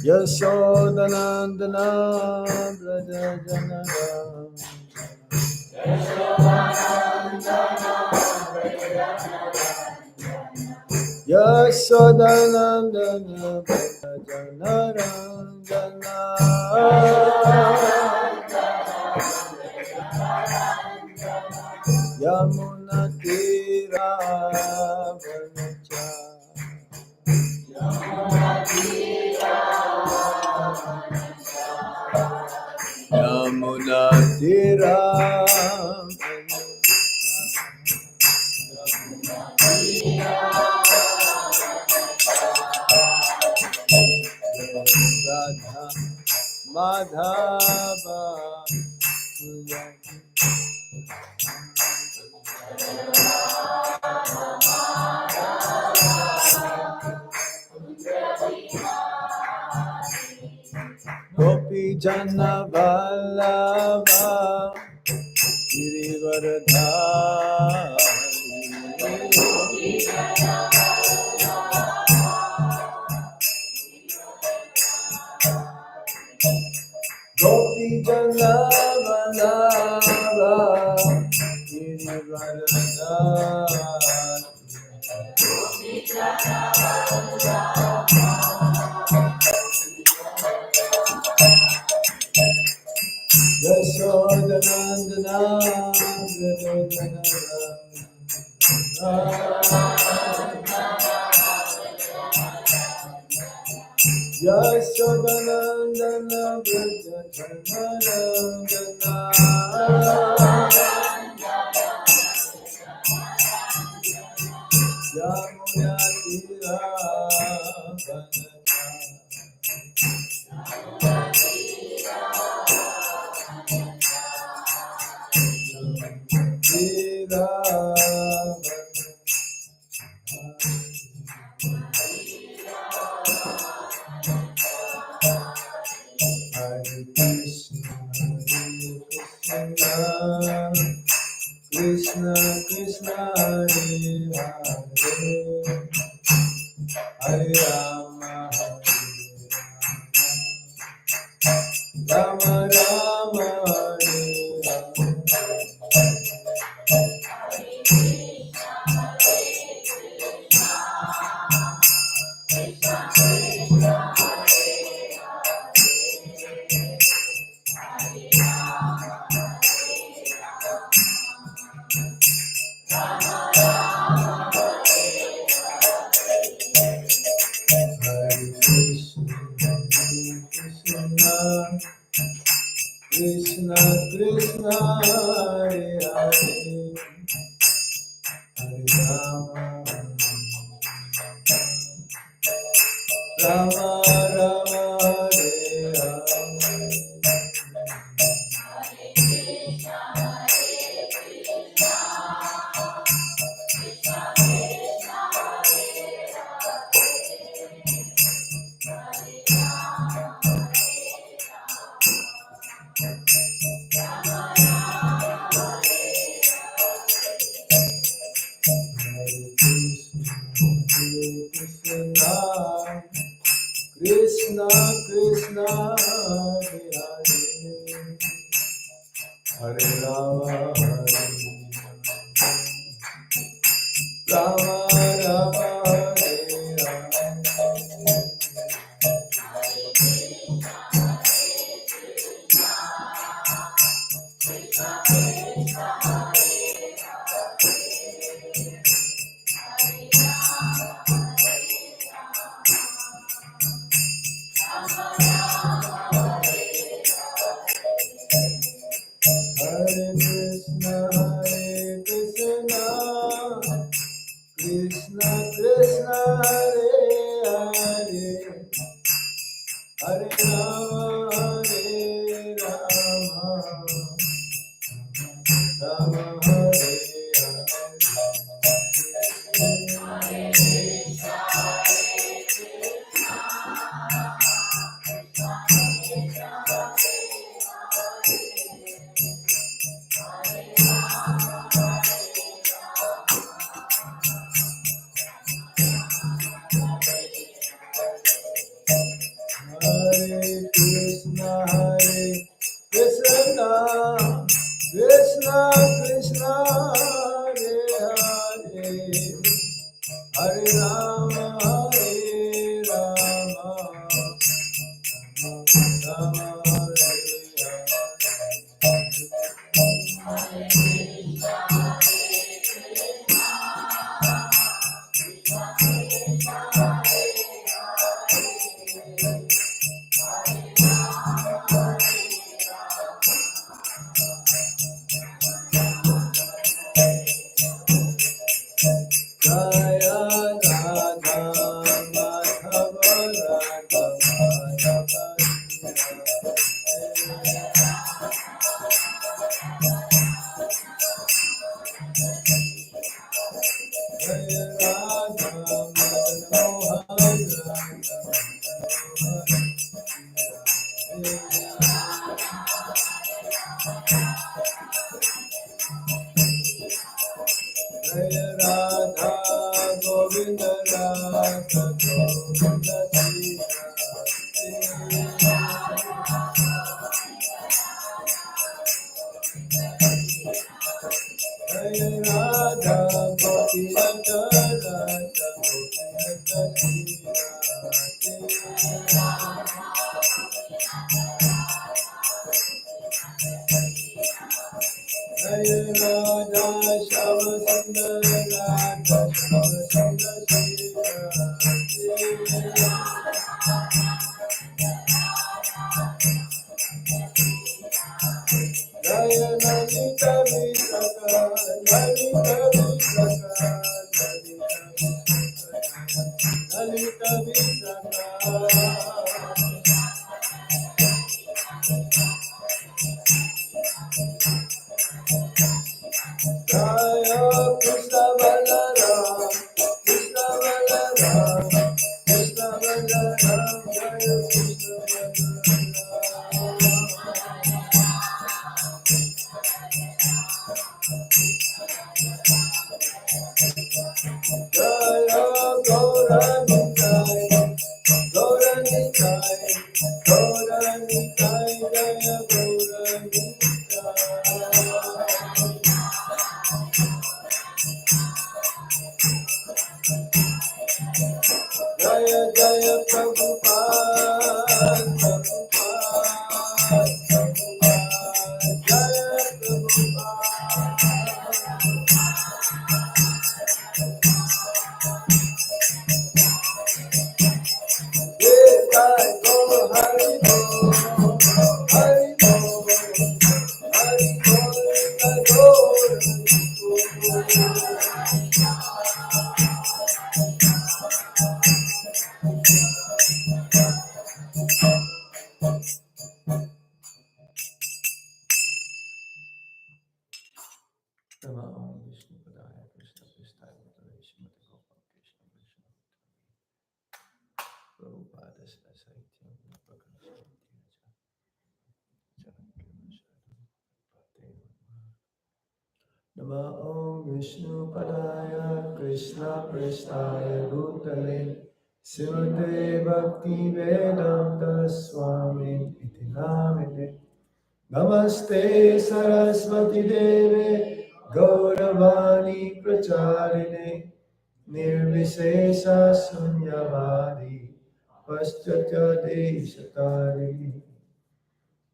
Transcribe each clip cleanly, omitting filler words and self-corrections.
Yashodanandana Braja Janara Yashodanandana Braja Janara Yamuna Tira Vanacha Yamuna Tira Radha Madhava Gopi Jana Vallabha Girivardhari Gopi Jana Vallabha Girivardhari Yashodanandana Yashodanandana Yamuna Tira Hare Krishna, Krishna Krishna, Hare Hare, Hare Rama, Rama Rama, Hare Krishna Krishna, Hare Hare, Hare Rama, Rama Rama, Hare Hare. Krishna Krishna, Hare Hare, Hare Rama, Rama Rama, Hare Rama. Hare Krishna, Krishna Krishna, Hare Hare, Hare Rama, Rama Hare Hare Krishna Krishna Krishna Krishna Hare Hare Hare Rama Rama Hare Jaya Radha Madhava Radha Madhava Jaya Radha Madhava Jaya Radha Govinda Radha Govinda Jaya Radha Govinda Radha Jaya Radha Shama Sundar Radha Shama Sundar Jaya Lalita Visakha Lalita Visakha Lalita Visakha Jaya Krishna Balaram Krishna Balaram Krishna Balaram Jaya Krishna Balaram Jaya Gauranitai Gauranitai Gauranitai Jaya Gauranitai Jaya Jaya Prabhupada Prabhupada Prabhupada Jaya Prabhupada Jai Go Hari Bo Hari Bo Hari Bo Namo Vishnu Padaya Krishna Krishna Shrimati Gopal Krishna Krishna Prabhupada Sahityam Namo Vishnu Padaya Krishna Prestaya Bhutale Srimate Bhakti Vedanta Swami Iti Namine Namaste Saraswati Deve Gauravani Pracharine Nirvishesha Sunyavadi Paschatya Deshatari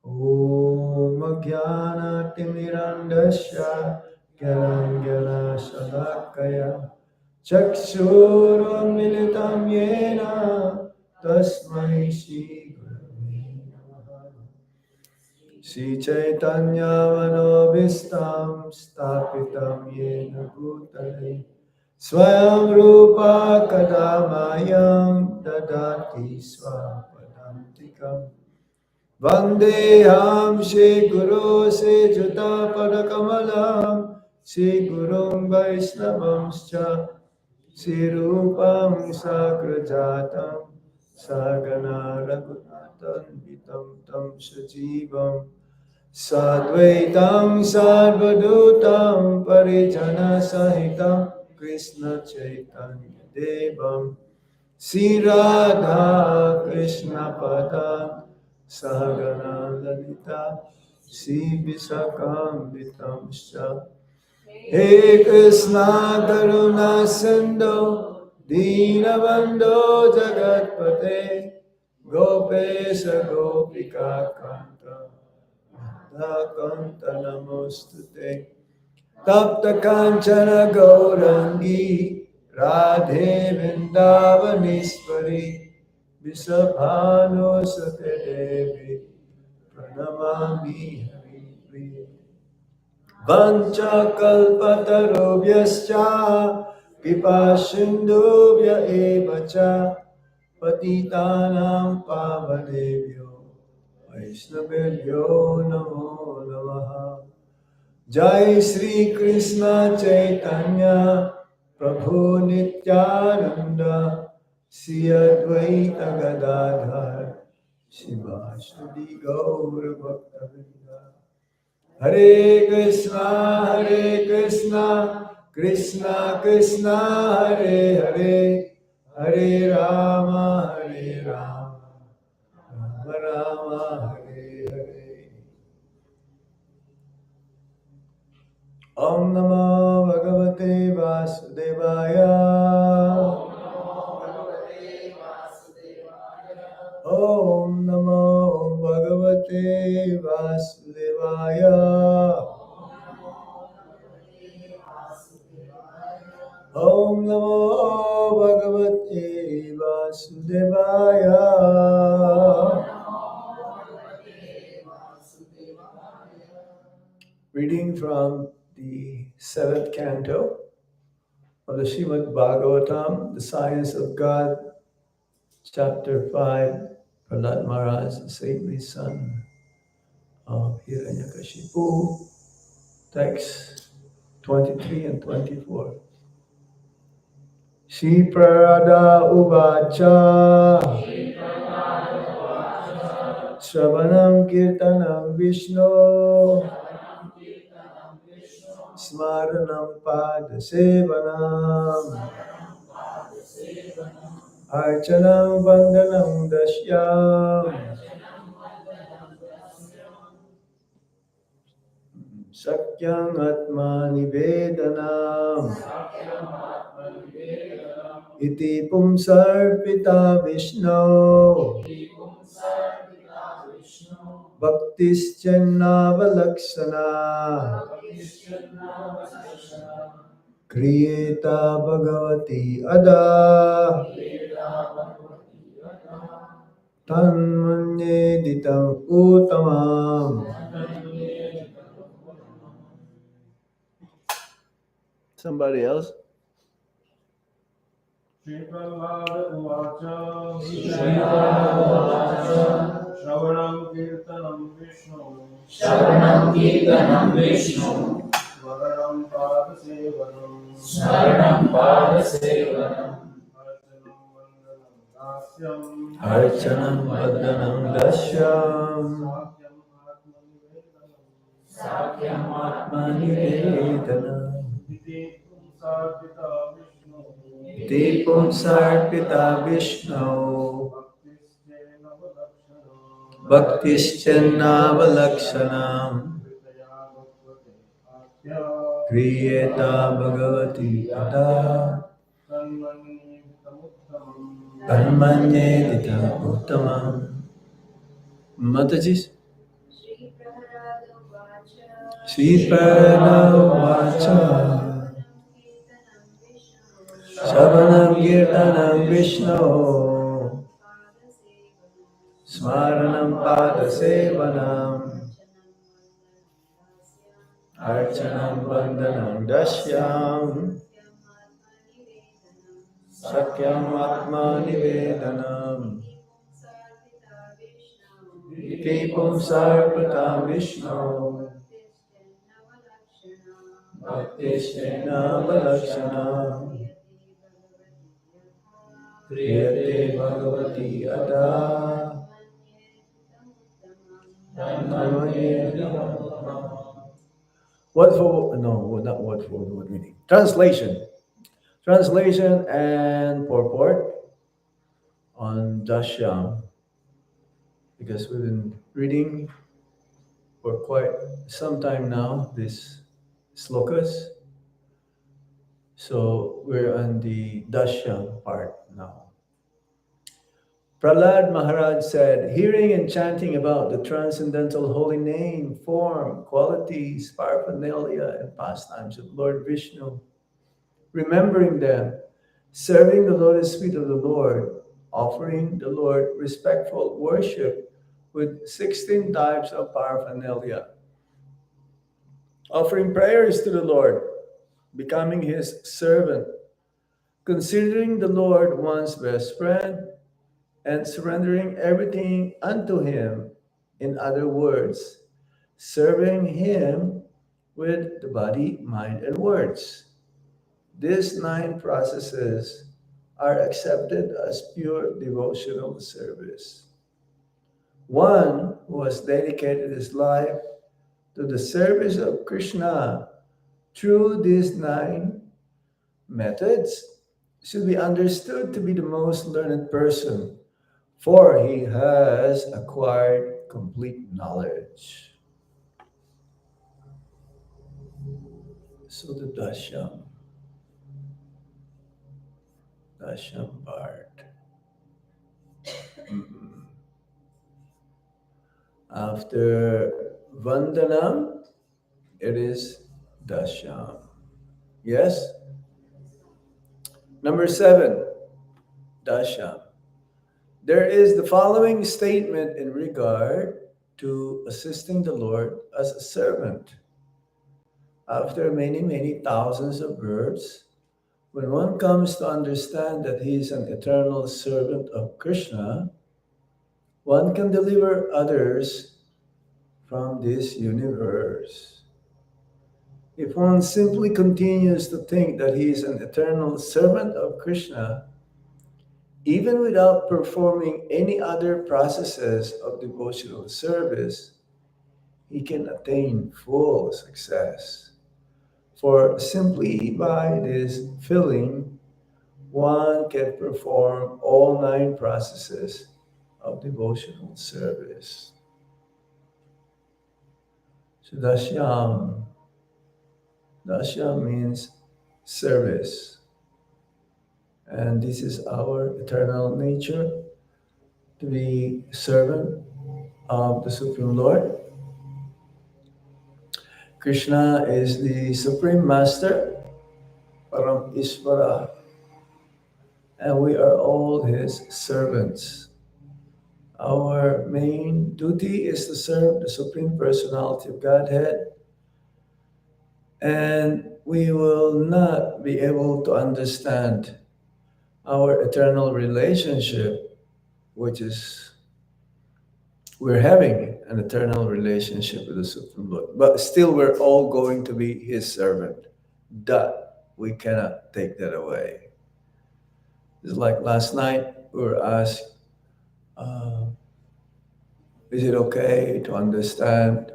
Om Jnana Timirandasya Gyananjana Shalakaya Chakshurun Militam Yena Tasmai Shri Gurave Namaha Shri Chaitanya Manobhistam Stapitam Yena Bhutale Swayam Rupa Kadamayam Dadati Swapadantikam Vandeham Shri Guru Se Juta Padakamalam Shri Gurum Vaisnavamscha Shri Rupam Sagrajatam Sagana Raghunathan Vitam Tam Sajivam Sadvaitam Sarvadutam Parijana Sahitam Krishna Chaitanya Devam Sri Radha Krishna Pada Sahagana Lalita Sri Visakambitamscha. He Krishna Karuna Sindhu Dinabandho Jagatpate Gopesha Gopika Kanta Kanta Namostute Tapta Kanchana Gaurangi Radhe Vrindavaneshwari Visabhanu Sate Devi Pranamami Hari Priya Vancha kalpatarubhyascha Kripa sindhubhya evacha Patitanam pavanebhyo Vaishnavebhyo namo namaha. Jai Sri Krishna Chaitanya Prabhu Nityananda Sri Advaita Gadadhar Shivasadi Gaur Bhaktavinda. Hare Krishna, Krishna Krishna, Hare Hare, Hare Rama, Hare Rama, Rama Rama, Hare Hare. Om Namo Bhagavate Vasudevaya. Om Namo Bhagavate Vasudevaya. Om Namo Bhagavate Vasudevaya. Reading from the 7th canto of the Srimad Bhagavatam, the Science of God, chapter 5, Prahlad Maharaj, the saintly son of Hiranyakashipu, text 23 and 24. Shri Prada Uvacha Shravanam Kirtanam Vishnu Smaranam Padasevanam Archanam Vandanam Dasyam Sakyam Atmani Vedanam Iti Pumsarpita Vishnu Bhaktischannava Kriyeta Bhagavati Ada Tanmanye Ditam Uttamam. Somebody else? Shravanam Kirtanam Vishnu Smaranam Padasevanam Archanam Vandanam Dasyam Sakyam Atmani Vedanam Iti Pumsarpita Vishnu Bhaktischannava Kriyeta Bhagavati Ada Tanmanye Ditam Uttamam. Mataji. Shri Prada Vacha Shravanam Kirtanam Vishnu Smaranam Padasevanam Archanam Vandanam Dasyam Sakyam Atmani Vedanam Iti Pumsarpita Vishnu Bhaktischannava Kriyate Bhagavati Ada What for? No, not what for. What meaning? Translation and purport. on Dasyam because we've been reading for quite some time now these slokas. So we're on the Dasyam part now. Prahlad Maharaj said, hearing and chanting about the transcendental holy name, form, qualities, paraphernalia, and pastimes of Lord Vishnu, remembering them, serving the lotus feet of the Lord, offering the Lord respectful worship with 16 types of paraphernalia, offering prayers to the Lord, becoming his servant, considering the Lord one's best friend, and surrendering everything unto him. In other words, serving him with the body, mind, and words. These 9 processes are accepted as pure devotional service. One who has dedicated his life to the service of Krishna through these 9 methods should be understood to be the most learned person, for he has acquired complete knowledge. So the Dasyam part. After Vandanam, it is Dasyam. Yes? Number 7, Dasyam. There is the following statement in regard to assisting the Lord as a servant. After many, many thousands of births, when one comes to understand that he is an eternal servant of Krishna, one can deliver others from this universe. If one simply continues to think that he is an eternal servant of Krishna, even without performing any other processes of devotional service, he can attain full success. For simply by this feeling, one can perform all 9 processes of devotional service. So Dasyam means service. And this is our eternal nature, to be servant of the Supreme Lord. Krishna is the Supreme Master, Param Ishvara, and we are all his servants. Our main duty is to serve the Supreme Personality of Godhead, and we will not be able to understand our eternal relationship, which is we're having an eternal relationship with the Supreme Lord, but still we're all going to be his servant. That we cannot take that away. It's like last night we were asked, is it okay to understand,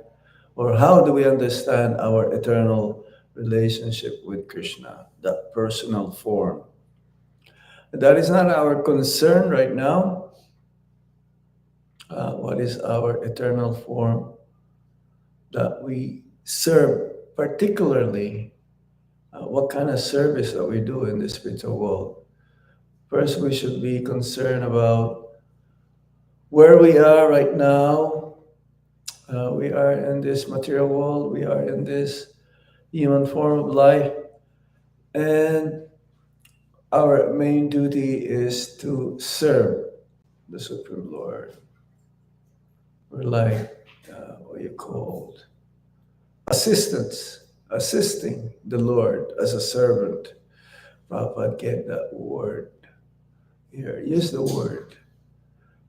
or how do we understand our eternal relationship with Krishna, that personal form? That is not our concern right now. What is our eternal form that we serve, particularly what kind of service that we do in the spiritual world? First, we should be concerned about where we are right now. We are in this material world, we are in this human form of life, and our main duty is to serve the Supreme Lord. We're like, what you called? Assistants, assisting the Lord as a servant. Prabhupada gave that word here. Use the word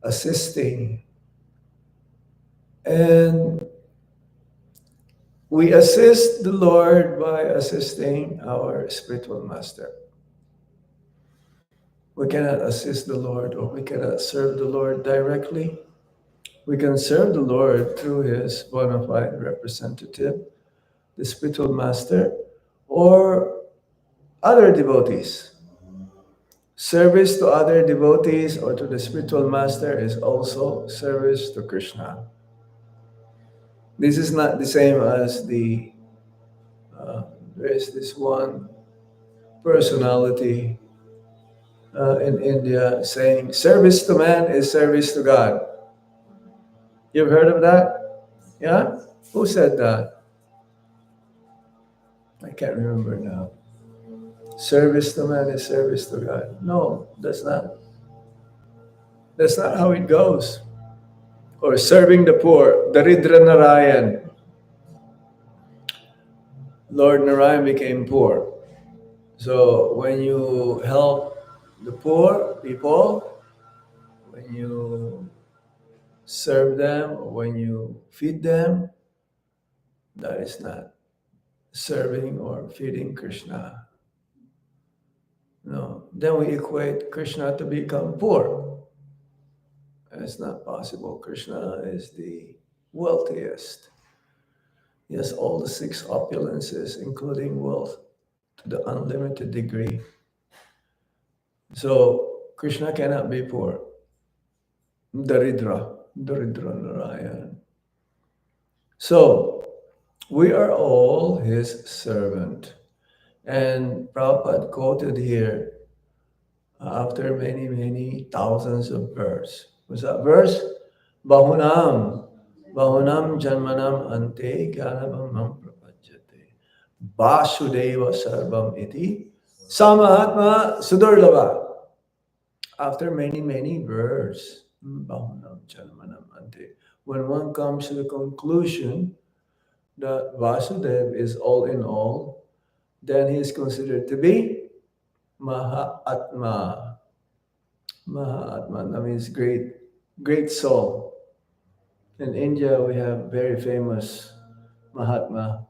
assisting. And we assist the Lord by assisting our spiritual master. We cannot assist the Lord, or we cannot serve the Lord directly. We can serve the Lord through his bona fide representative, the spiritual master, or other devotees. Service to other devotees or to the spiritual master is also service to Krishna. This is not the same as there is this one personality in India saying service to man is service to God. You've heard of that? Yeah? Who said that? I can't remember now. Service to man is service to God. No, that's not. That's not how it goes. Or serving the poor, Daridra Narayan. Lord Narayan became poor. So when you help the poor people, when you serve them, or when you feed them, that is not serving or feeding Krishna. No. Then we equate Krishna to become poor. It's not possible. Krishna is the wealthiest. He has all the six opulences, including wealth, to the unlimited degree. So Krishna cannot be poor. Daridra Narayan. So we are all his servant. And Prabhupada quoted here after many, many thousands of verse. What's that verse? Bahunam janmanam ante gyanabhamam prapajyate. Vasudeva sarvam iti samahatma sudurlabha. After many, many verse, bahunam janmanam ante. When one comes to the conclusion that Vasudeva is all in all, then he is considered to be Mahatma. Mahatma, that means great soul. In India, we have very famous Mahatma,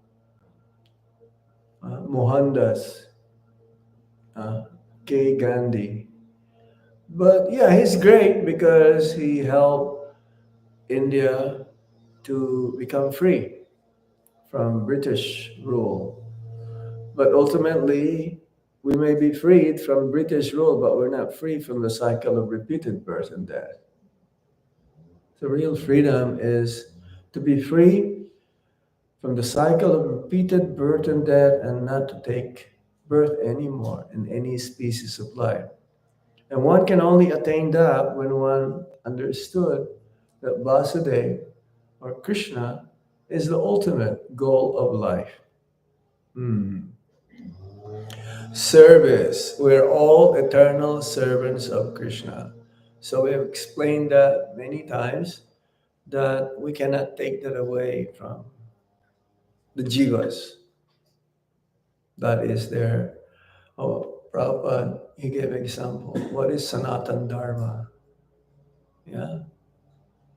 Mohandas, K. Gandhi. But yeah, he's great because he helped India to become free from British rule. But ultimately, we may be freed from British rule, but we're not free from the cycle of repeated birth and death. The real freedom is to be free from the cycle of repeated birth and death and not to take birth anymore in any species of life. And one can only attain that when one understood that Vasudeva or Krishna is the ultimate goal of life. Service. We're all eternal servants of Krishna. So we have explained that many times that we cannot take that away from the jivas. That is there. Oh, Prabhupada, he gave example. What is Sanatan Dharma? Yeah.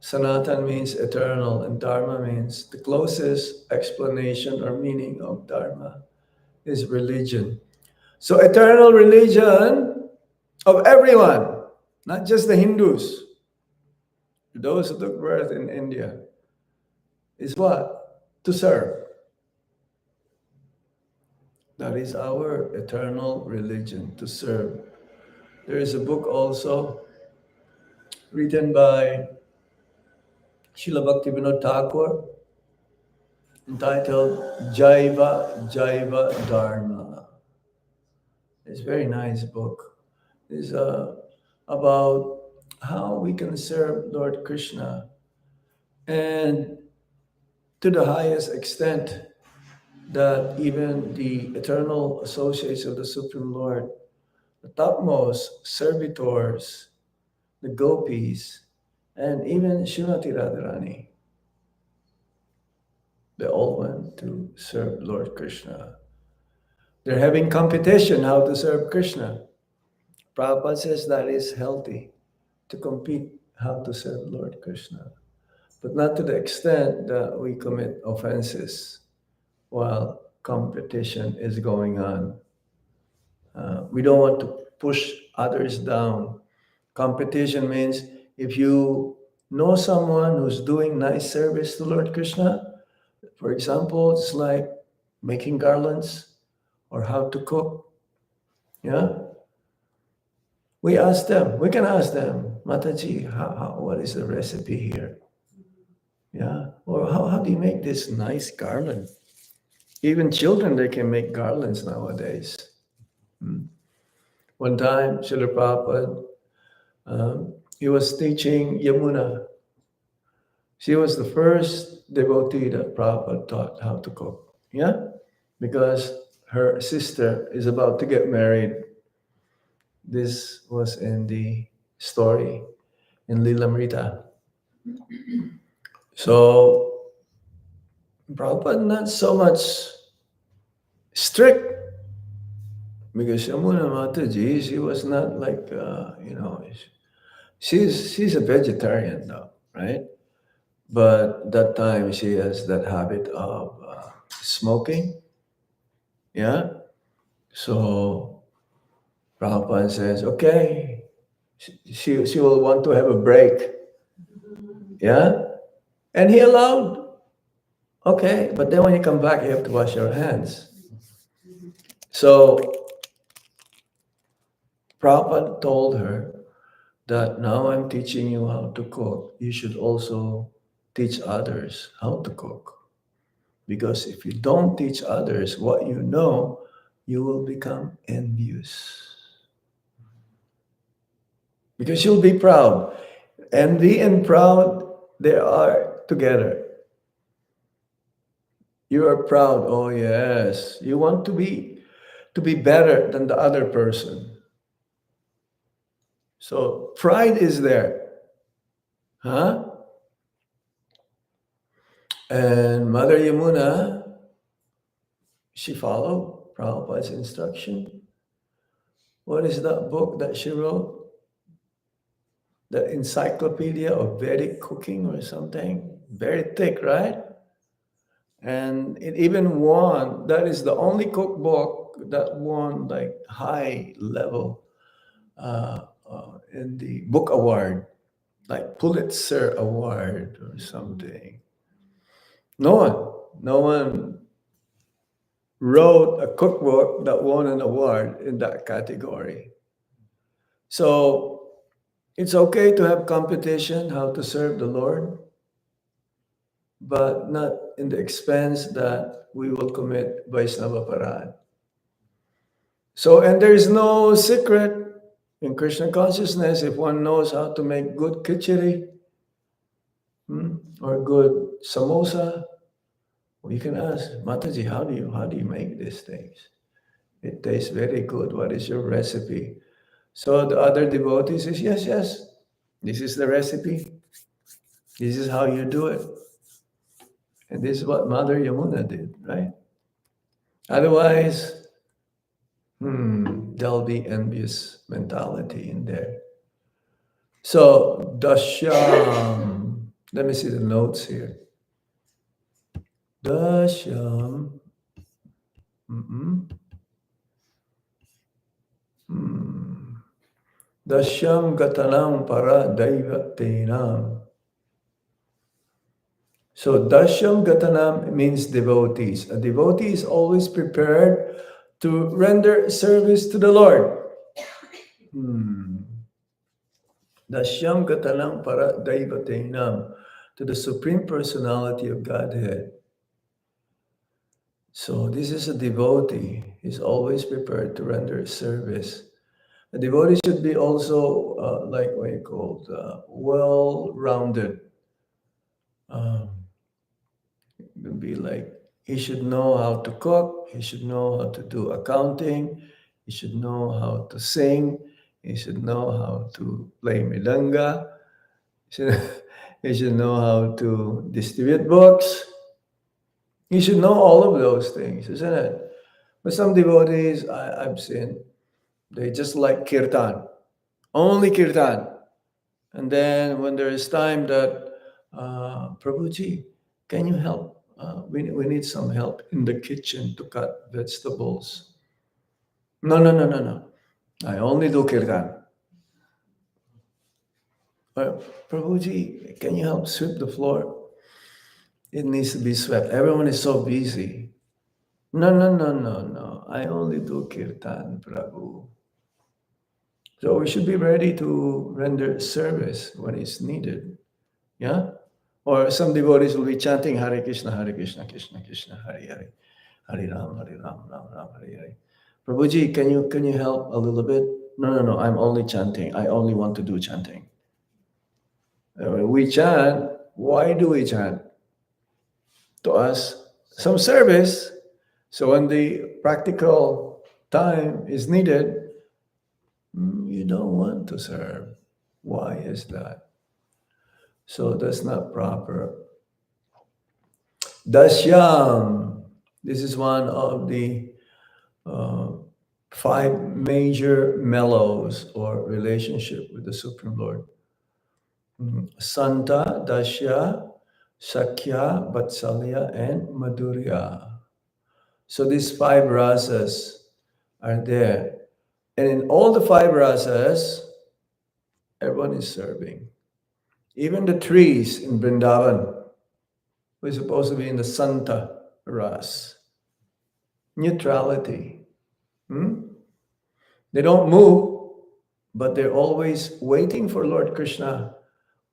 Sanatan means eternal, and Dharma means the closest explanation or meaning of Dharma is religion. So eternal religion of everyone, not just the Hindus, those who took birth in India, is what? To serve. That is our eternal religion, to serve. There is a book also written by Srila Bhaktivinoda Thakur entitled Jaiva Dharma. It's a very nice book. It's about how we can serve Lord Krishna and to the highest extent that even the eternal associates of the Supreme Lord, the topmost servitors, the gopis, and even Srimati Radharani, they all went to serve Lord Krishna. They're having competition how to serve Krishna. Prabhupada says that is healthy, to compete how to serve Lord Krishna, but not to the extent that we commit offenses while competition is going on. We don't want to push others down. Competition means if you know someone who's doing nice service to Lord Krishna, for example, it's like making garlands or how to cook. Yeah. We ask them, we can ask them, Mataji, what is the recipe here? Yeah. Or how do you make this nice garland? Even children, they can make garlands nowadays. Hmm. One time, Srila Prabhupada, he was teaching Yamuna. She was the first devotee that Prabhupada taught how to cook. Yeah? Because her sister is about to get married. This was in the story in Lilamrita. So Prabhupada not so much strict because Yamuna Mataji, she was not like, she's a vegetarian though, right? But that time she has that habit of smoking. Yeah. So Prabhupada says, okay, she will want to have a break. Yeah. And he allowed. Okay. But then when you come back, you have to wash your hands. So Prabhupada told her that now I'm teaching you how to cook. You should also teach others how to cook. Because if you don't teach others what you know, you will become envious. Because you'll be proud. Envy and proud, they are together. You are proud. Oh yes. You want to be better than the other person. So pride is there. Huh? And Mother Yamuna, she followed Prabhupada's instruction. What is that book that she wrote? The Encyclopedia of Vedic Cooking or something. Very thick, right? And it even won, that is the only cookbook that won like high level in the book award, like Pulitzer Award or something. No one wrote a cookbook that won an award in that category. So it's okay to have competition, how to serve the Lord, but not in the expense that we will commit Vaisnava Parad. So, and there is no secret in Krishna consciousness if one knows how to make good khichdi or good samosa. You can ask Mataji, how do you make these things? It tastes very good. What is your recipe? So the other devotee says, yes, this is the recipe. This is how you do it. And this is what Mother Yamuna did, right? Otherwise, there'll be envious mentality in there. So Dasyam, let me see the notes here. Dasyam, Dasyam gatanam para daivatenam. So Dasyam gatanam means devotees. A devotee is always prepared to render service to the Lord. Dasyam gatanam para daivatenam, to the Supreme Personality of Godhead. So this is a devotee. He's always prepared to render service. A devotee should be also like what you call well-rounded. It would be like he should know how to cook. He should know how to do accounting. He should know how to sing. He should know how to play milanga. He should know how to distribute books. He should know all of those things, isn't it? But some devotees I've seen, they just like kirtan, only kirtan. And then when there is time that, Prabhuji, can you help? We need some help in the kitchen to cut vegetables. No. I only do kirtan. Prabhuji, can you help sweep the floor? It needs to be swept. Everyone is so busy. No. I only do kirtan, Prabhu. So we should be ready to render service when it's needed. Yeah? Or some devotees will be chanting Hare Krishna, Hare Krishna, Krishna Krishna, Hare Hare, Hare Ram, Ram Ram, Hare Hare. Prabhuji, can you help a little bit? No, no, no. I'm only chanting. I only want to do chanting. We chant. Why do we chant? To us, some service. So when the practical time is needed, you don't want to serve. Why is that? So that's not proper. Dasyam. This is one of the uh, five major mellows or relationship with the Supreme Lord. Santa, Dasya, Sakya, Vatsalya, and Madhurya. So these five rasas are there. And in all the five rasas, everyone is serving. Even the trees in Vrindavan, we're supposed to be in the Santa ras. Neutrality. They don't move, but they're always waiting for Lord Krishna.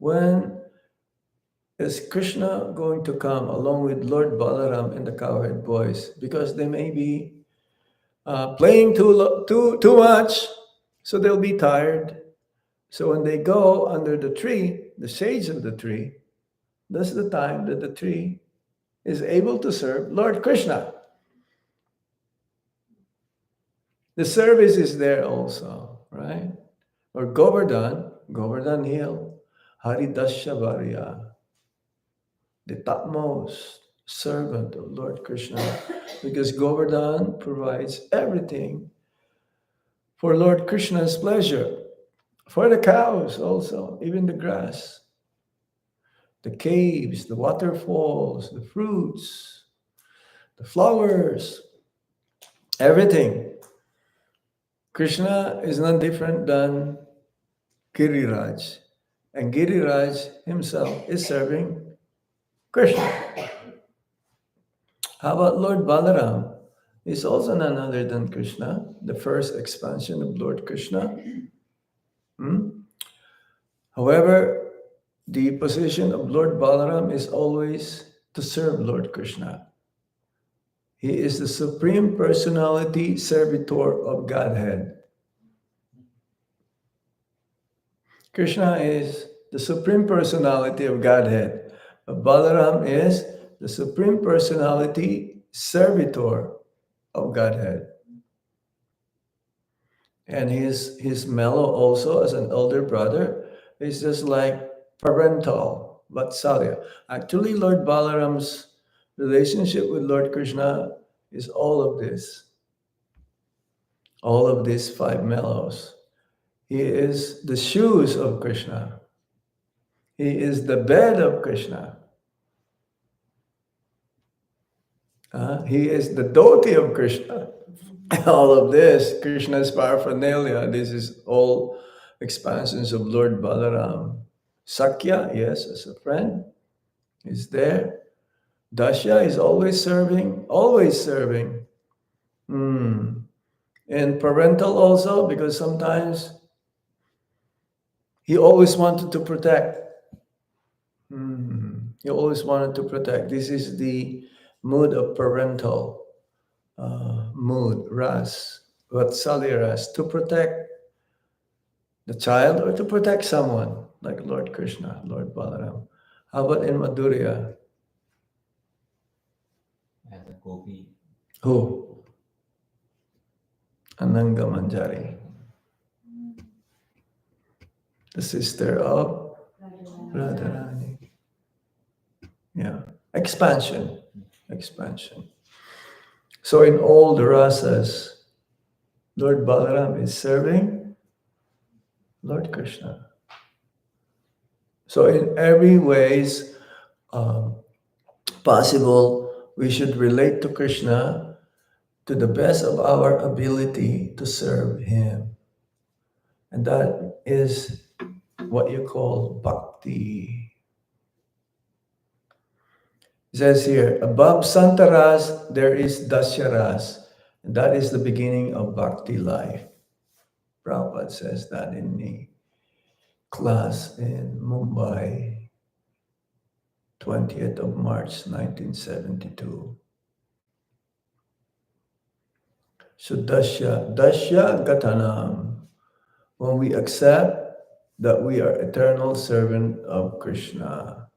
When is Krishna going to come along with Lord Balaram and the cowherd boys? Because they may be playing too much, so they'll be tired. So when they go under the tree, the shades of the tree, that's the time that the tree is able to serve Lord Krishna. The service is there also, right? Or Govardhan Hill, Haridasya Varya, the topmost servant of Lord Krishna, because Govardhan provides everything for Lord Krishna's pleasure, for the cows also, even the grass, the caves, the waterfalls, the fruits, the flowers, everything. Krishna is not different than Giriraj. And Giriraj himself is serving Krishna. How about Lord Balaram? He's also none other than Krishna, the first expansion of Lord Krishna. However, the position of Lord Balaram is always to serve Lord Krishna. He is the Supreme Personality Servitor of Godhead. Krishna is the Supreme Personality of Godhead. But Balaram is the Supreme Personality Servitor of Godhead. And his mellow also as an elder brother is just like parental Vatsalya. Actually, Lord Balaram's relationship with Lord Krishna is all of this. All of these five mellows. He is the shoes of Krishna. He is the bed of Krishna. He is the dhoti of Krishna. All of this, Krishna's paraphernalia, this is all expansions of Lord Balaram. Sakya, yes, as a friend, is there. Dasya is always serving, always serving. And parental also, because sometimes he always wanted to protect. He always wanted to protect. This is the mood of parental mood, ras, vatsalya ras, to protect the child or to protect someone like Lord Krishna, Lord Balaram. How about in Madhurya? As a gopi. Who? Ananga Manjari, the sister of Radharani. Yeah, expansion. So in all the rasas, Lord Balaram is serving Lord Krishna. So in every ways possible, we should relate to Krishna to the best of our ability to serve Him. And that is what you call bhakti. It says here, above Santaras, there is Dasyaras. And that is the beginning of bhakti life. Prabhupada says that in the class in Mumbai, 20th of March 1972. So Dasya Gatanam, when we accept that we are eternal servant of Krishna,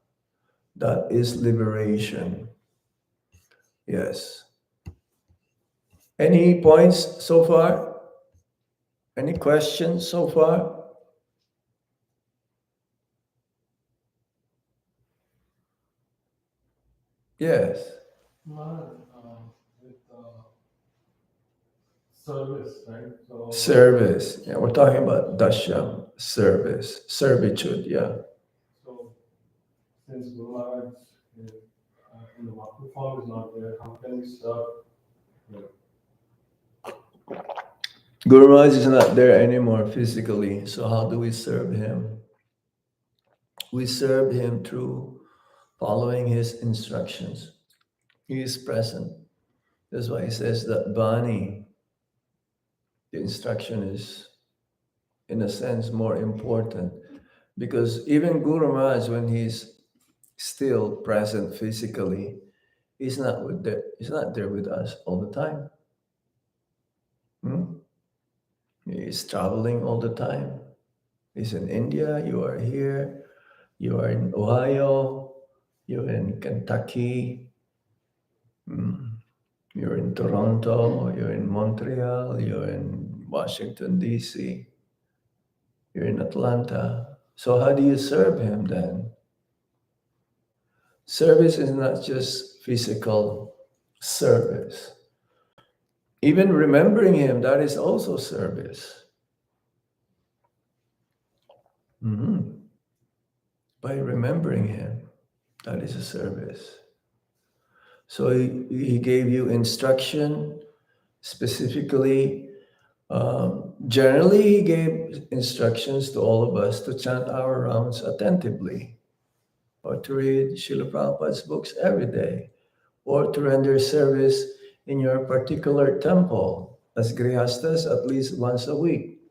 that is liberation. Yes. Any points so far? Any questions so far? Yes. With service, right? So, Service. Yeah, we're talking about Dasyam, service, servitude. Yeah. so since Guru Maharaj in the Vaku form is not there, how can we serve him? Guru Maharaj is not there anymore physically, so how do we serve him? We serve him through following his instructions. He is present. That's why he says that Bani, the instruction is, in a sense, more important. Because even Guru Maharaj, when he's still present physically, he's not there with us all the time. Hmm? He's traveling all the time. He's in India, you are here, you are in Ohio, you're in Kentucky, you're in Toronto, you're in Montreal, you're in Washington, D.C., you're in Atlanta. So, how do you serve him then? Service is not just physical service. Even remembering him, that is also service. Mhm. By remembering him, that is a service. So he gave you instruction specifically. Generally, he gave instructions to all of us to chant our rounds attentively, or to read Srila Prabhupada's books every day, or to render service in your particular temple as grihastas at least once a week.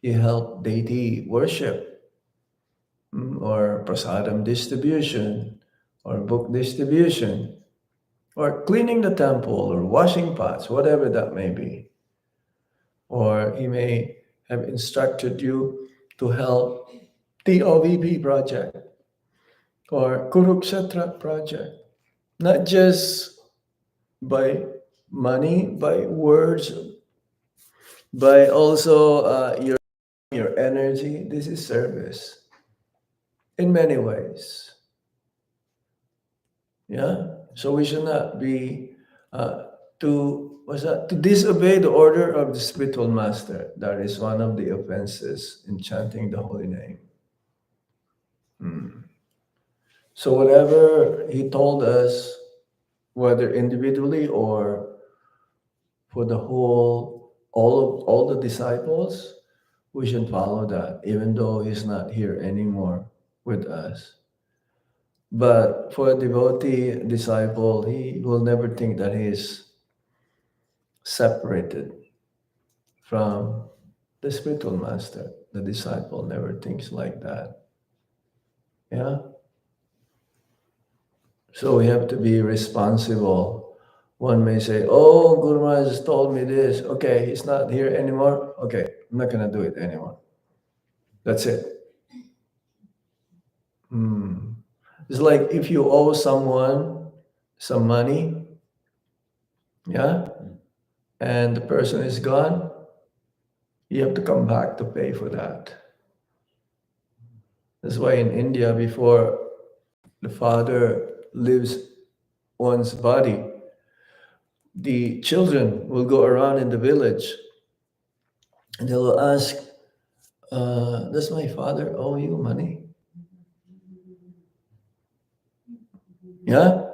You help deity worship, or prasadam distribution, or book distribution, or cleaning the temple, or washing pots, whatever that may be. Or he may have instructed you to help the OVP project or Kurukshetra project, not just by money, by words, by also your energy. This is service in many ways. Yeah. So we should not be to disobey the order of the spiritual master. That is one of the offenses in chanting the holy name. So whatever he told us, whether individually or for the whole, all the disciples, we should follow that, even though he's not here anymore with us. But for a devotee disciple, he will never think that he's separated from the spiritual master. The disciple never thinks like that. Yeah. So we have to be responsible. One may say, "Oh, Guru Maharaj has told me this. Okay, he's not here anymore. Okay, I'm not gonna do it anymore. That's it." It's like if you owe someone some money, yeah, and the person is gone, you have to come back to pay for that. That's why in India, before the father leaves one's body, the children will go around in the village and they will ask, does my father owe you money? Yeah?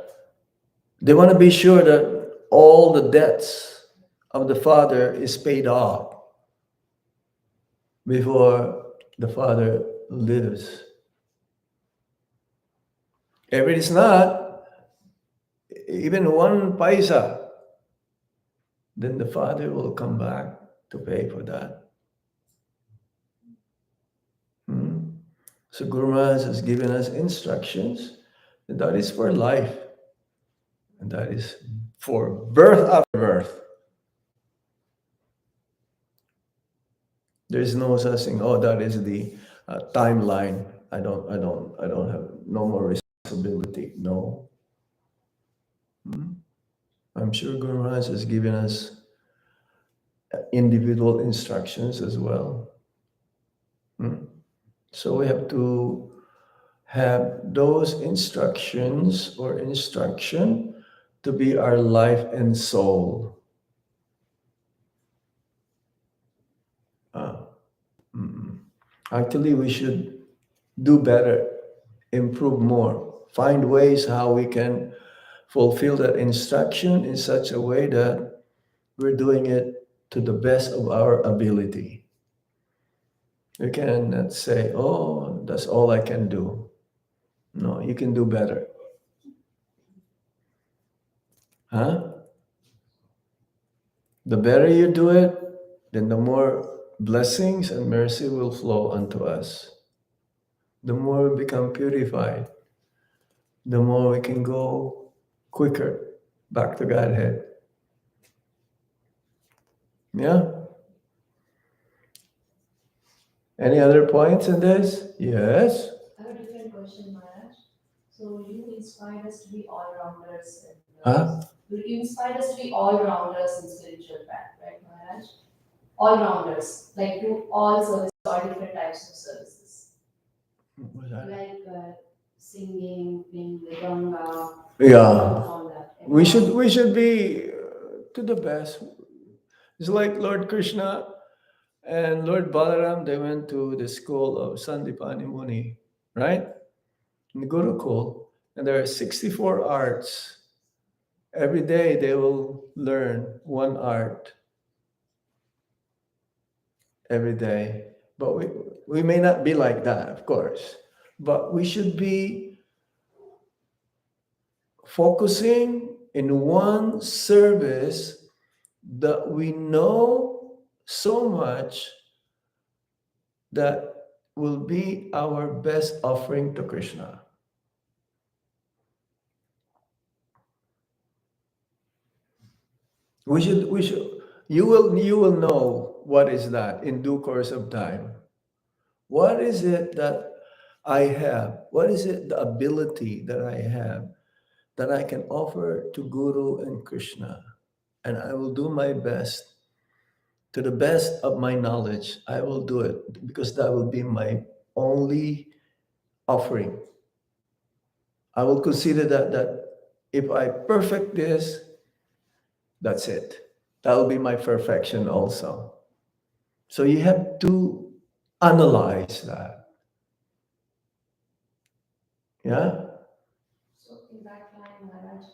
They want to be sure that all the debts of the father is paid off before the father lives. If it is not, even one paisa, then the father will come back to pay for that. Hmm? So Guru Maharaj has given us instructions, and that is for life, and that is for birth after birth. There is no such thing. Oh, that is the timeline. I don't have no more responsibility. No. Hmm? I'm sure Guru Maharaj has given us individual instructions as well. Hmm? So we have to have those instructions or instruction to be our life and soul. Ah, Actually, we should do better, improve more, find ways how we can fulfill that instruction in such a way that we're doing it to the best of our ability. You cannot say, oh, that's all I can do. No, you can do better. Huh? The better you do it, then the more blessings and mercy will flow unto us. The more we become purified, the more we can go quicker back to Godhead. Yeah? Any other points in this? Yes? I have a different question, Maharaj. So you inspired us to be all-rounders. Huh? You inspired us to be all-rounders in spiritual path, right, Maharaj? All-rounders, like do all services, all different types of services. What was that? Like singing, playing the ganga, Yeah. all that. We should be to the best. It's like Lord Krishna and Lord Balaram, they went to the school of Sandipani Muni, right? In the Gurukul. And there are 64 arts. Every day they will learn one art every day. But we may not be like that, of course. But we should be focusing in one service that we know so much that will be our best offering to Krishna. We should, you will know what is that in due course of time. What is it that I have? What is it, the ability that I have that I can offer to Guru and Krishna? And I will do my best. To the best of my knowledge, I will do it because that will be my only offering. I will consider that if I perfect this, that's it. That will be my perfection also. So you have to analyze that. Yeah? So in that line, Maharaj,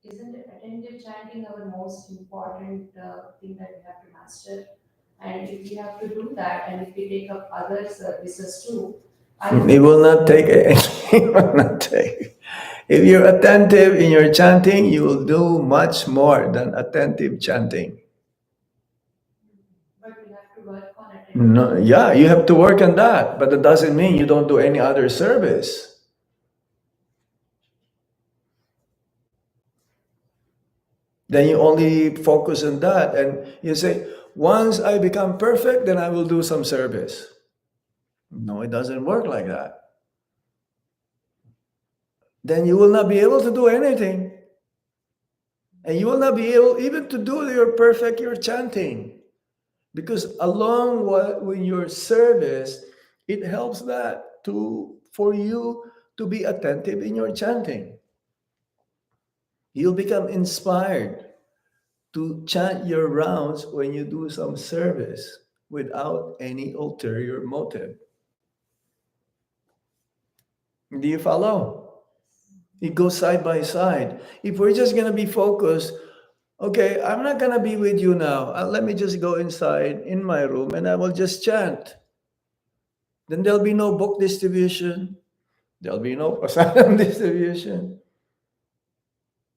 isn't attentive chanting our most important thing that we have to master? And if we have to do that, and if we take up other services too, It will not take it will not take. If you're attentive in your chanting, you will do much more than attentive chanting. but we have to work on it. No, yeah, you have to work on that, but that doesn't mean you don't do any other service. Then you only focus on that and you say, once I become perfect, then I will do some service. No, it doesn't work like that. Then you will not be able to do anything. And you will not be able even to do your chanting. Because along with your service, it helps that for you to be attentive in your chanting. You'll become inspired to chant your rounds when you do some service without any ulterior motive. Do you follow? It goes side by side. If we're just going to be focused, okay, I'm not going to be with you now. Let me just go inside in my room and I will just chant. Then there'll be no book distribution. There'll be no prasadam distribution.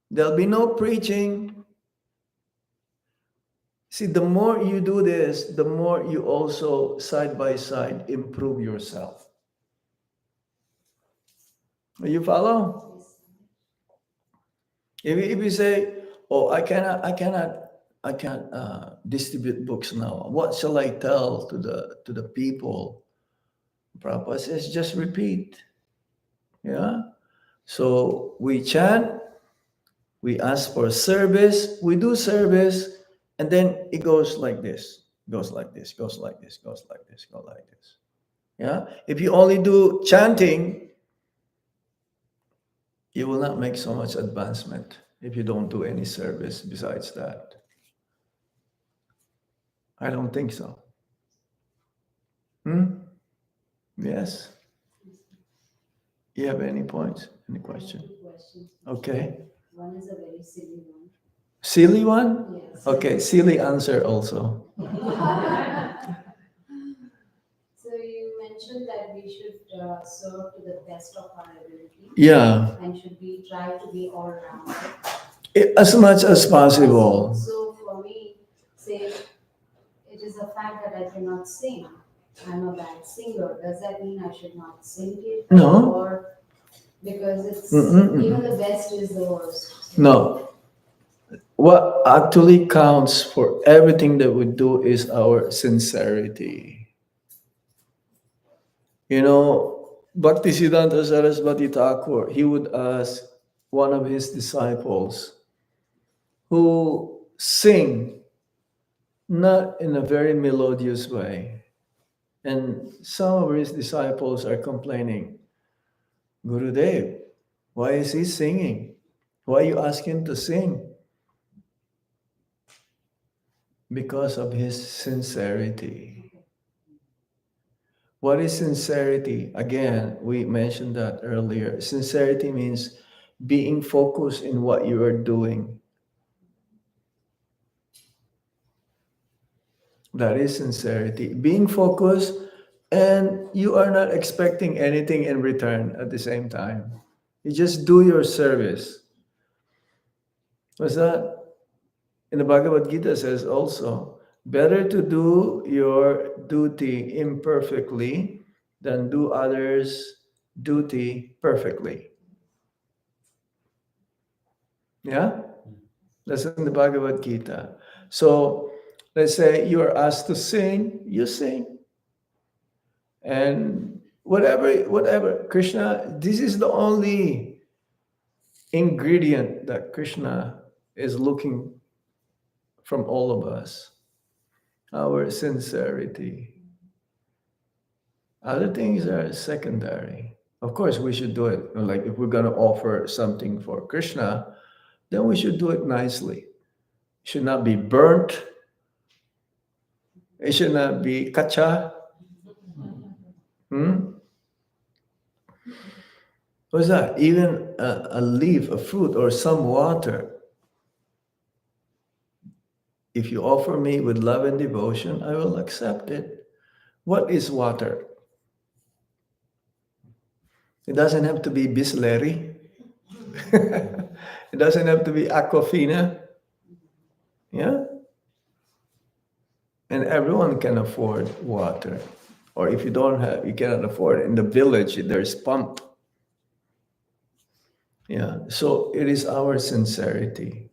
There'll be no preaching. See, the more you do this, the more you also side by side improve yourself. You follow? If you say, "Oh, I can't distribute books now. What shall I tell to the people?" Prabhupada says, "Just repeat." Yeah. So we chant, we ask for service, we do service, and then it goes like this, goes like this, goes like this, goes like this, goes like this. Yeah. If you only do chanting, you will not make so much advancement if you don't do any service besides that. I don't think so. Yes. You have any points? Any question? Two questions. Okay. One is a very silly one. Silly one? Yes. Okay, silly answer also. So you mentioned that we should serve to the best of our ability. Yeah. And should we try to be all rounded? As much as possible. So for me, say it is a fact that I cannot sing. I'm a bad singer. Does that mean I should not sing it? No. Or because it's Mm-mm-mm. even the best is the worst. No. What actually counts for everything that we do is our sincerity. You know, Bhaktisiddhanta Saraswati Thakur, he would ask one of his disciples who sing not in a very melodious way. And some of his disciples are complaining, Gurudev, why is he singing? Why you ask him to sing? Because of his sincerity. What is sincerity? Again, we mentioned that earlier. Sincerity means being focused in what you are doing. That is sincerity. Being focused, and you are not expecting anything in return at the same time. You just do your service. What's that? In the Bhagavad Gita says also, better to do your duty imperfectly than do others' duty perfectly. Yeah? That's in the Bhagavad Gita. So let's say you are asked to sing, you sing. And whatever, Krishna, this is the only ingredient that Krishna is looking from all of us, our sincerity. Other things are secondary. Of course, we should do it. Like if we're going to offer something for Krishna, then we should do it nicely. It should not be burnt. It should not be kacha. What's that? Even a leaf, a fruit, or some water. If you offer me with love and devotion, I will accept it. What is water? It doesn't have to be Bisleri. It doesn't have to be Aquafina. Yeah? And everyone can afford water. Or if you don't have, you cannot afford it. In the village, there's pump. Yeah. So it is our sincerity.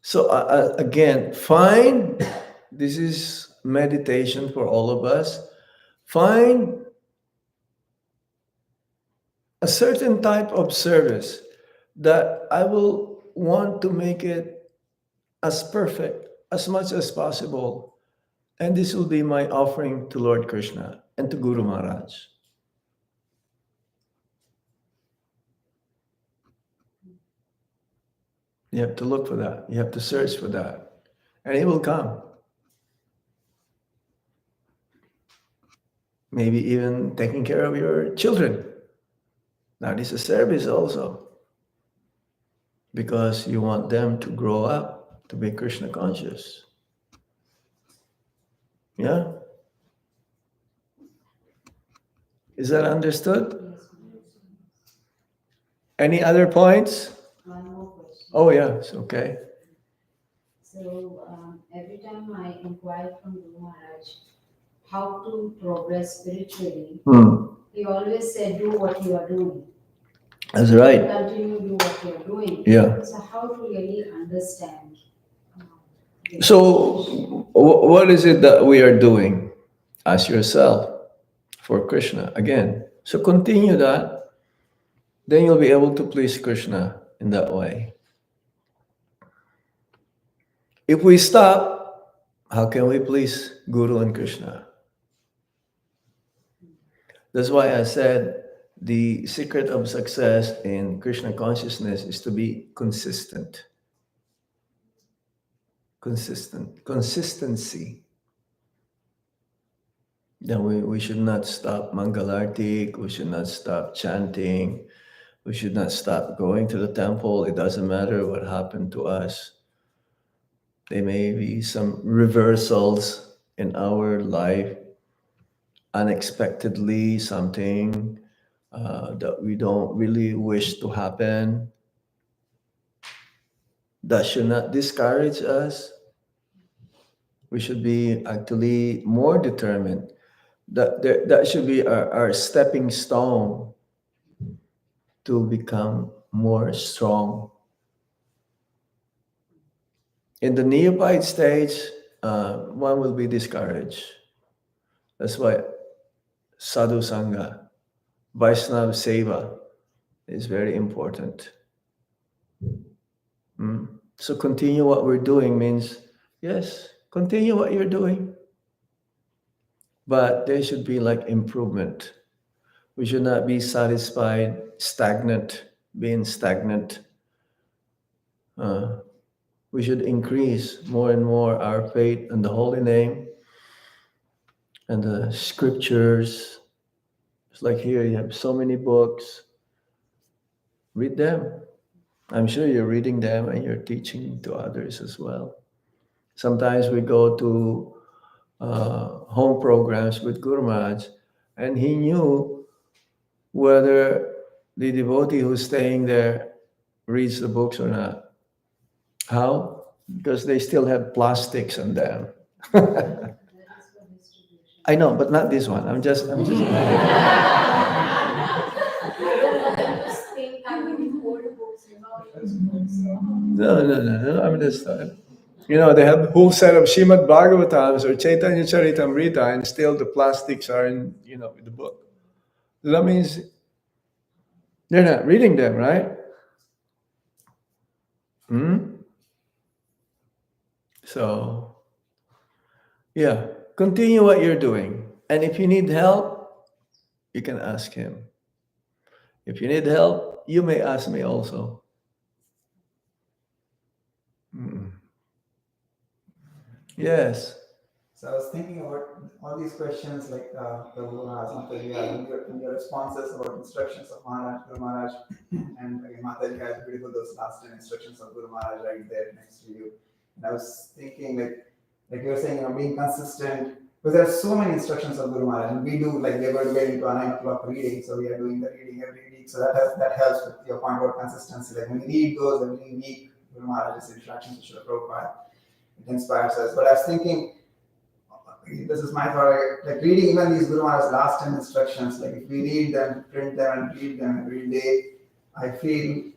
So again, find, this is meditation for all of us, find a certain type of service that I will want to make it as perfect as much as possible. And this will be my offering to Lord Krishna and to Guru Maharaj. You have to look for that. You have to search for that. And it will come. Maybe even taking care of your children. That is a service also. Because you want them to grow up to be Krishna conscious. Yeah? Is that understood? Any other points? One more question. Oh, yes, okay. So So every time I inquire from Guru Maharaj how to progress spiritually, he always said, "Do what you are doing. That's right. Continue do what you are doing." Yeah. So how to really understand? So, what is it that we are doing? Ask yourself for Krishna again. So, continue that. Then you'll be able to please Krishna in that way. If we stop, how can we please Guru and Krishna? That's why I said the secret of success in Krishna consciousness is to be consistent. Consistency. Then we should not stop Mangalartik, we should not stop chanting, we should not stop going to the temple. It doesn't matter what happened to us. There may be some reversals in our life, unexpectedly, something that we don't really wish to happen. That should not discourage us. We should be actually more determined. That should be our stepping stone to become more strong. In the neophyte stage, one will be discouraged. That's why sadhu sangha, Vaishnava seva is very important. So continue what we're doing means, yes, continue what you're doing. But there should be like improvement. We should not be satisfied, being stagnant. We should increase more and more our faith in the holy name and the scriptures. It's like here you have so many books. Read them. I'm sure you're reading them and you're teaching to others as well. Sometimes we go to home programs with Guru Maharaj, and he knew whether the devotee who's staying there reads the books or not. How? Because they still have plastics on them. I know, but not this one. I'm just. No. I'm just. They have a whole set of Srimad Bhagavatams or Chaitanya Charitamrita, and still the plastics are in, the book. So that means they're not reading them, right? So, yeah, continue what you're doing. And if you need help, you can ask him. If you need help, you may ask me also. Yes. So I was thinking about all these questions, like the Guru Mataji and your responses about instructions of Guru Maharaj, and again, Mataji has beautiful those last 10 instructions of Guru Maharaj right there next to you. And I was thinking, like you were saying, being consistent, because there are so many instructions of Guru Maharaj, and we do, like, we're going to get into a 9 o'clock reading, so we are doing the reading every week. So that helps with your point about consistency. Like when we read those every week, Guru Maharaj's instructions, which are Prabhupada, it inspires us. But I was thinking, this is my thought, like reading even these Guru Maharaj's last 10 instructions, like if we read them, print them, and read them every day, I feel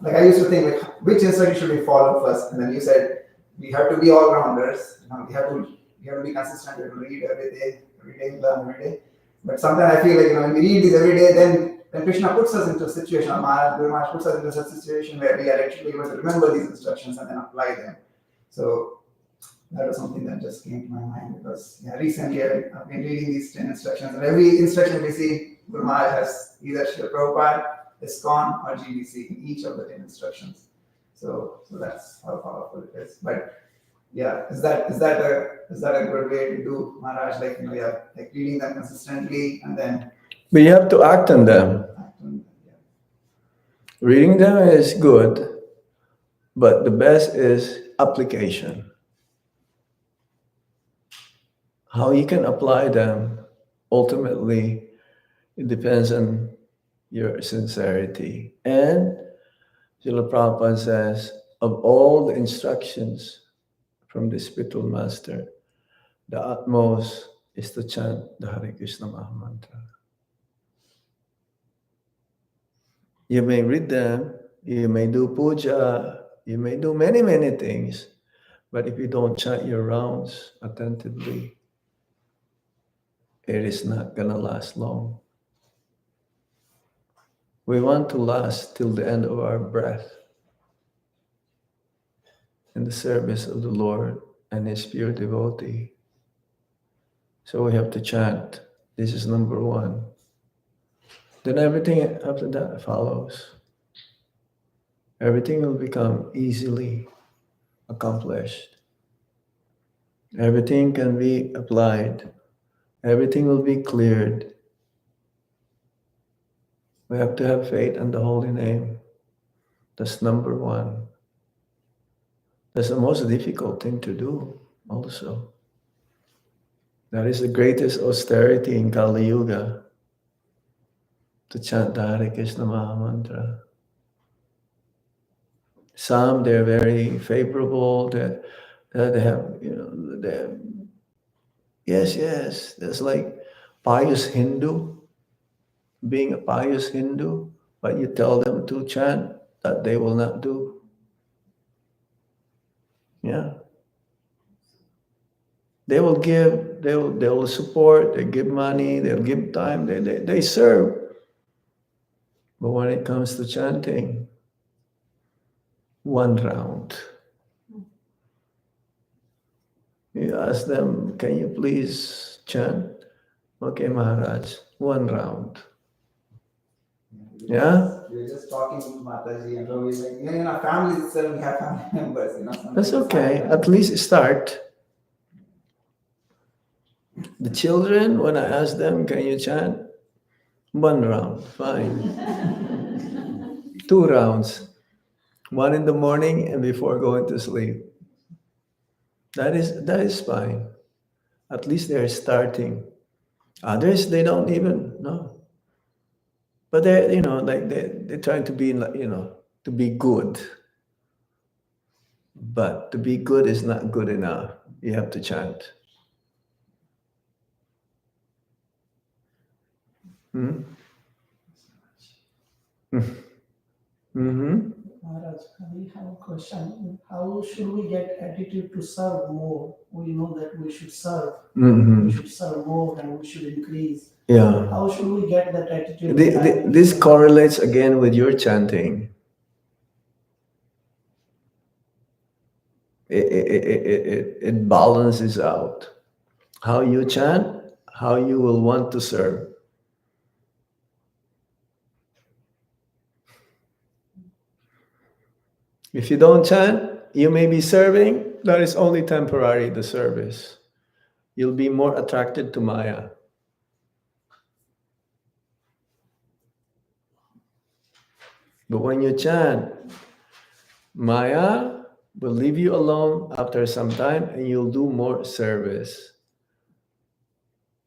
like I used to think, like, which instruction should we follow first? And then you said we have to be all rounders. We have to be consistent. We have to read every day, learn every day. But sometimes I feel like when we read these every day, then Krishna puts us into a situation, or Guru Maharaj puts us into such a situation where we are actually able to remember these instructions and then apply them. So that was something that just came to my mind, because recently I've been reading these 10 instructions, and every instruction we see, Guru Maharaj has either Srila Prabhupada, ISKCON, or GBC in each of the 10 instructions. So that's how powerful it is. But yeah, is that a good way to do, Maharaj? Like like reading them consistently and then. But you have to act on them. Reading them is good, but the best is application. How you can apply them, ultimately, it depends on your sincerity. And Srila Prabhupada says, of all the instructions from the spiritual master, the utmost is to chant the Hare Krishna Maha Mantra. You may read them, you may do puja, you may do many, many things, but if you don't chant your rounds attentively, it is not going to last long. We want to last till the end of our breath in the service of the Lord and His pure devotee. So we have to chant. This is number one. Then everything after that follows. Everything will become easily accomplished. Everything can be applied. Everything will be cleared. We have to have faith in the holy name. That's number one. That's the most difficult thing to do also. That is the greatest austerity in Kali Yuga, to chant the Hare Krishna Maha Mantra. Some, they're very favorable, that they have, yes, that's like pious Hindu, being a pious Hindu, but you tell them to chant, that they will not do. Yeah. They will give, they will support, they give money, they'll give time, they serve. But when it comes to chanting, one round. You ask them, can you please chant? Okay, Maharaj, one round. Yeah? We were just talking to Mataji and Ravi, like, even in our families itself, we have family members, sometimes That's it's okay. hard. At least start. The children, when I ask them, can you chant? One round, fine. 2 rounds. One in the morning and before going to sleep. That is fine. At least they're starting. Others, they don't even know. But they're, they're trying to be, to be good. But to be good is not good enough. You have to chant. Hmm? Mm-hmm. Maharaj, we have a question. How should we get attitude to serve more? We know that we should serve. Mm-hmm. We should serve more and we should increase. Yeah. How should we get that attitude? This correlates again with your chanting. It balances out. How you chant, how you will want to serve. If you don't chant, you may be serving, that is only temporary, the service. You'll be more attracted to Maya. But when you chant, Maya will leave you alone after some time and you'll do more service.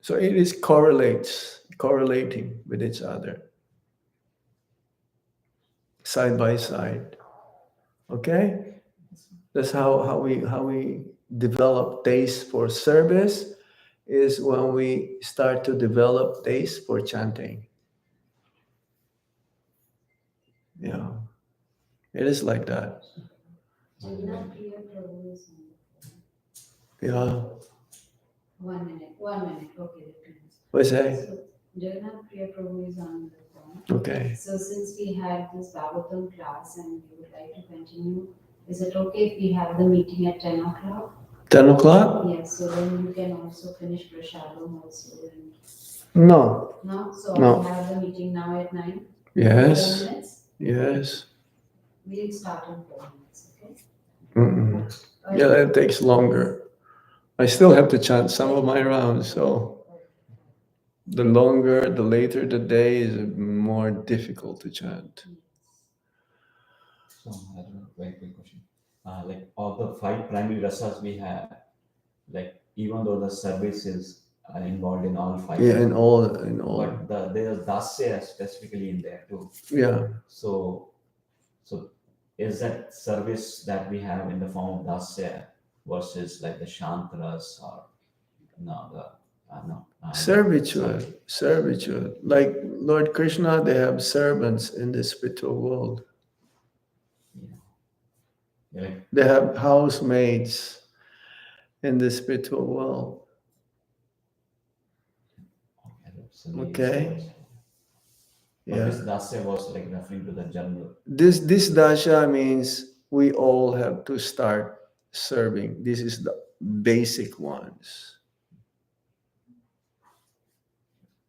So it is correlating with each other, side by side. Okay? That's how we develop taste for service, is when we start to develop taste for chanting. Yeah. It is like that. Jagannath Priya Prabhu is on the phone. Yeah. 1 minute, 1 minute, okay. What's that? So, Jagannath Priya Prabhu is on the phone. Okay. So since we had this Bhagavatam class and we would like to continue, is it okay if we have the meeting at 10 o'clock? 10 o'clock? Yes, so then you can also finish Prashadam also. No. No? So No. we have the meeting now at 9? Yes. 4 minutes? Yes. We'll start in 4 minutes, okay? Mm-mm. Yeah, that takes longer. I still have to chant some of my rounds, so the longer, the later the day is more difficult to chant. So, I don't know, very quick question. Like all the 5 primary rasas we have, like even though the service is involved in all 5, Yeah, in all. but there's Dasya specifically in there too. Yeah. So is that service that we have in the form of Dasya versus like the Shantaras or no, Servitude. Like Lord Krishna, they have servants in the spiritual world. Yeah, like, They have housemaids in the spiritual world. Okay. But this Yeah. Dasya was like referring to the general. This dasha means we all have to start serving. This is the basic ones.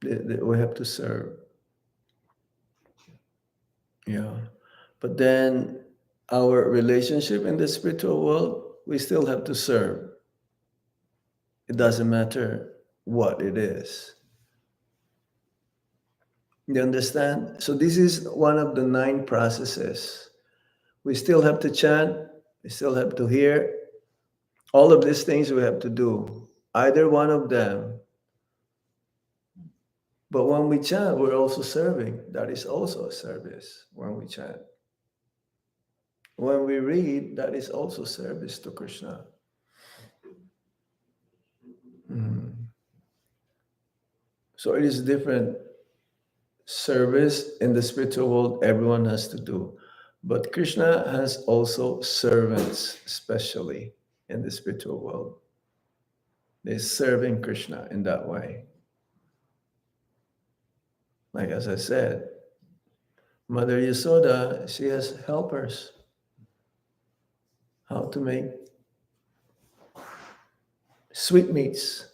We have to serve. Yeah. But then our relationship in the spiritual world, we still have to serve. It doesn't matter what it is. You understand? So this is one of the 9 processes. We still have to chant, we still have to hear. All of these things we have to do. Either one of them. But when we chant, we're also serving. That is also a service when we chant. When we read, that is also service to Krishna. Mhm. So it is different service in the spiritual world, everyone has to do. But Krishna has also servants, especially in the spiritual world. They're serving Krishna in that way. Like as I said, Mother Yasoda, she has helpers. How to make sweetmeats.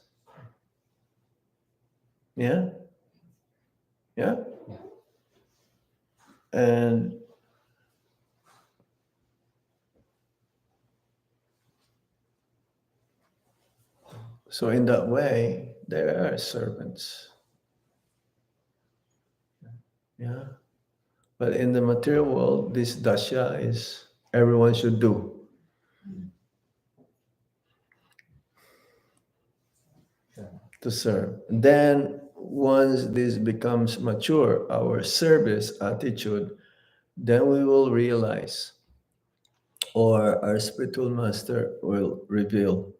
Yeah? Yeah? And so in that way, there are servants. Yeah. But in the material world, this dasya is everyone should do. To serve. Then once this becomes mature, our service attitude, then we will realize, or our spiritual master will reveal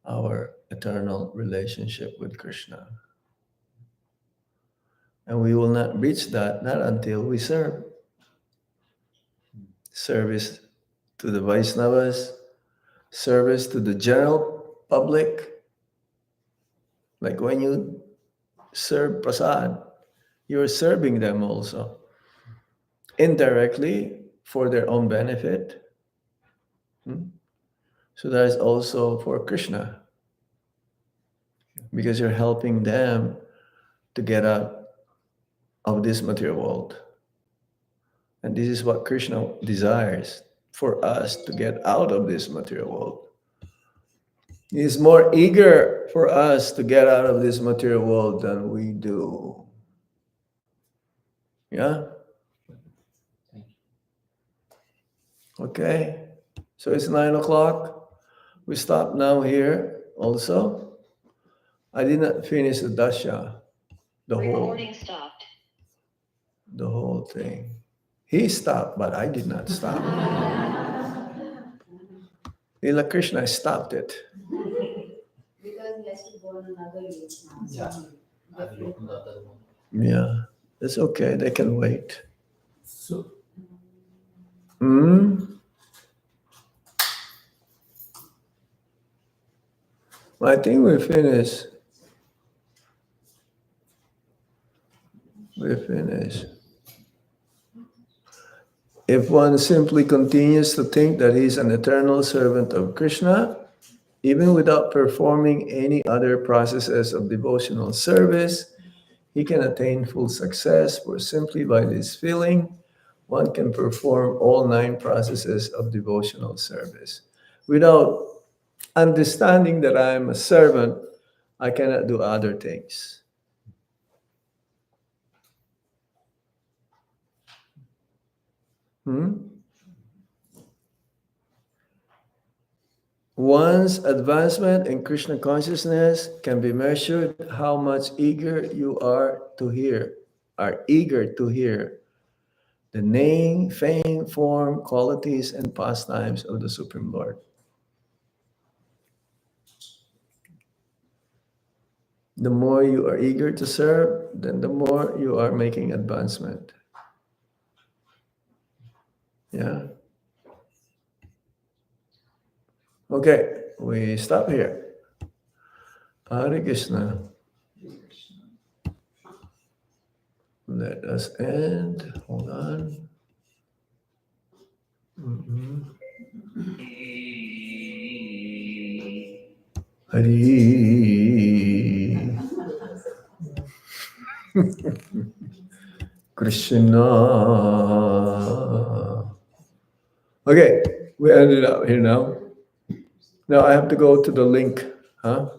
our eternal relationship with Krishna. And we will not reach that, not until we serve. Service to the Vaishnavas, service to the general public. Like when you serve prasad, you're serving them also. Indirectly for their own benefit. So that is also for Krishna. Because you're helping them to get out of this material world. And this is what Krishna desires, for us to get out of this material world. He is more eager for us to get out of this material world than we do. Yeah? Okay. So it's 9 o'clock. We stop now here also. I did not finish the dasha, the whole thing. He stopped, but I did not stop. Lila Krishna stopped it. Because he has to go on another age now. So Yeah, it's okay. They can wait. So, I think we finished. If one simply continues to think that he is an eternal servant of Krishna, even without performing any other processes of devotional service, he can attain full success, for simply by this feeling, one can perform all 9 processes of devotional service. Without understanding that I am a servant, I cannot do other things. One's advancement in Krishna consciousness can be measured how much eager you are eager to hear the name, fame, form, qualities, and pastimes of the Supreme Lord. The more you are eager to serve, then the more you are making advancement. Yeah. Okay, we stop here. Hare Krishna. Let us end. Hold on. Mhm. Hari Krishna. Okay, we ended up here now. Now I have to go to the link. Huh?